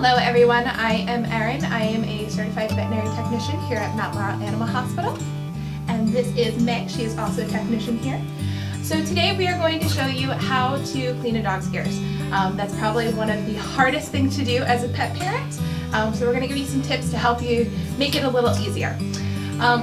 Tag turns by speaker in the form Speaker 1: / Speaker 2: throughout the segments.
Speaker 1: Hello everyone, I am Erin. I am a certified veterinary technician here at Mount Laurel Animal Hospital. And this is Meg, she is also a technician here. So today we are going to show you how to clean a dog's ears. That's probably one of the hardest things to do as a pet parent. So we're going to give you some tips to help you make it a little easier.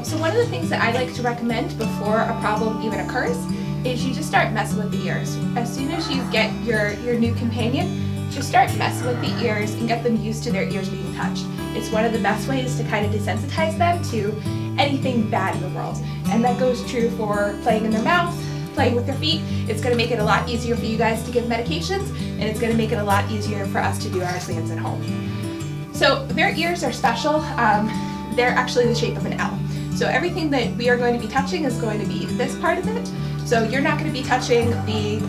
Speaker 1: So one of the things that I like to recommend before a problem even occurs is you just start messing with the ears. As soon as you get your new companion, just start messing with the ears and get them used to their ears being touched. It's one of the best ways to kind of desensitize them to anything bad in the world. And that goes true for playing in their mouth, playing with their feet. It's going to make it a lot easier for you guys to give medications, and it's going to make it a lot easier for us to do our exams at home. So their ears are special. They're actually the shape of an L. So everything that we are going to be touching is going to be this part of it. So you're not going to be touching the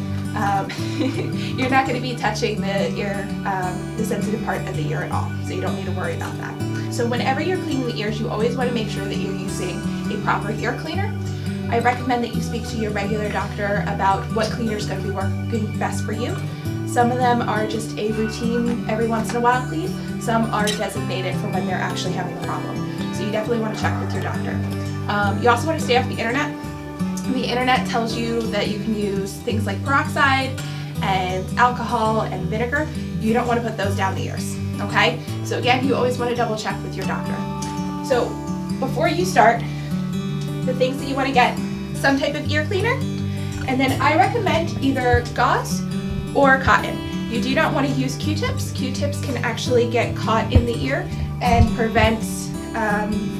Speaker 1: the sensitive part of the ear at all, so you don't need to worry about that. So whenever you're cleaning the ears, you always want to make sure that you're using a proper ear cleaner. I recommend that you speak to your regular doctor about what cleaner is going to be working best for you. Some of them are just a routine, every once in a while clean. Some are designated for when they're actually having a problem. So you definitely want to check with your doctor. You also want to stay off the internet. The internet tells you that you can use things like peroxide and alcohol and vinegar. You don't want to put those down the ears, okay? So again, you always want to double check with your doctor. So before you start, the things that you want to get, some type of ear cleaner, and then I recommend either gauze or cotton. You do not want to use Q-tips. Q-tips can actually get caught in the ear and prevent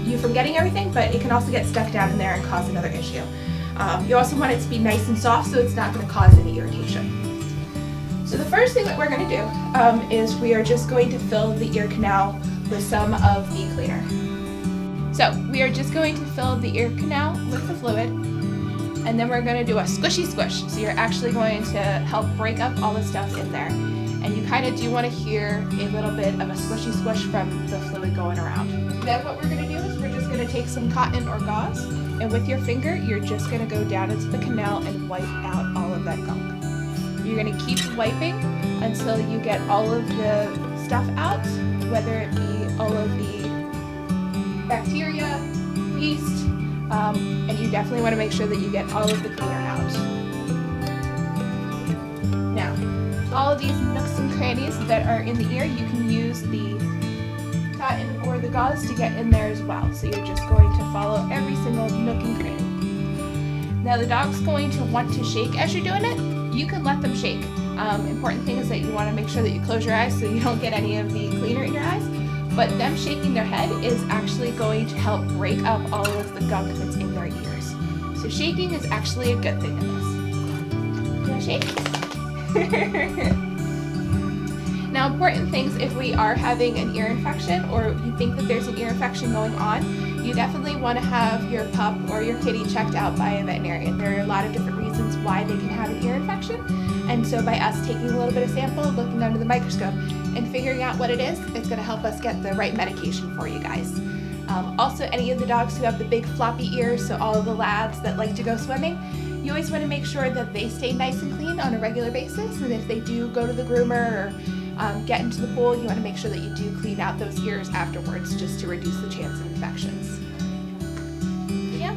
Speaker 1: you from getting everything, but it can also get stuck down in there and cause another issue. You also want it to be nice and soft so it's not going to cause any irritation. So the first thing that we're going to do is we are just going to fill the ear canal with some of the cleaner. So we are just going to fill the ear canal with the fluid, and then we're going to do a squishy squish. So you're actually going to help break up all the stuff in there. And you kind of do want to hear a little bit of a squishy squish from the fluid going around. Then what we're going to do is we're just going to take some cotton or gauze, and with your finger, you're just going to go down into the canal and wipe out all of that gunk. You're going to keep wiping until you get all of the stuff out, whether it be all of the bacteria, yeast, and you definitely want to make sure that you get all of the cleaner out. Now, all of these nooks and crannies that are in the ear, you can use the cotton or the gauze to get in there as well. So you're just going to follow every single nook and cranny. Now the dog's going to want to shake as you're doing it. You can let them shake. Important thing is that you want to make sure that you close your eyes so you don't get any of the cleaner in your eyes. But them shaking their head is actually going to help break up all of the gunk that's in their ears. So shaking is actually a good thing in this. You want to shake? Now, important things, if we are having an ear infection or you think that there's an ear infection going on, you definitely want to have your pup or your kitty checked out by a veterinarian. There are a lot of different reasons why they can have an ear infection, and so by us taking a little bit of sample, looking under the microscope, and figuring out what it is, it's going to help us get the right medication for you guys. Also, any of the dogs who have the big floppy ears, so all of the labs that like to go swimming, you always want to make sure that they stay nice and clean on a regular basis, and if they do go to the groomer or get into the pool, you want to make sure that you do clean out those ears afterwards just to reduce the chance of infections. Yeah?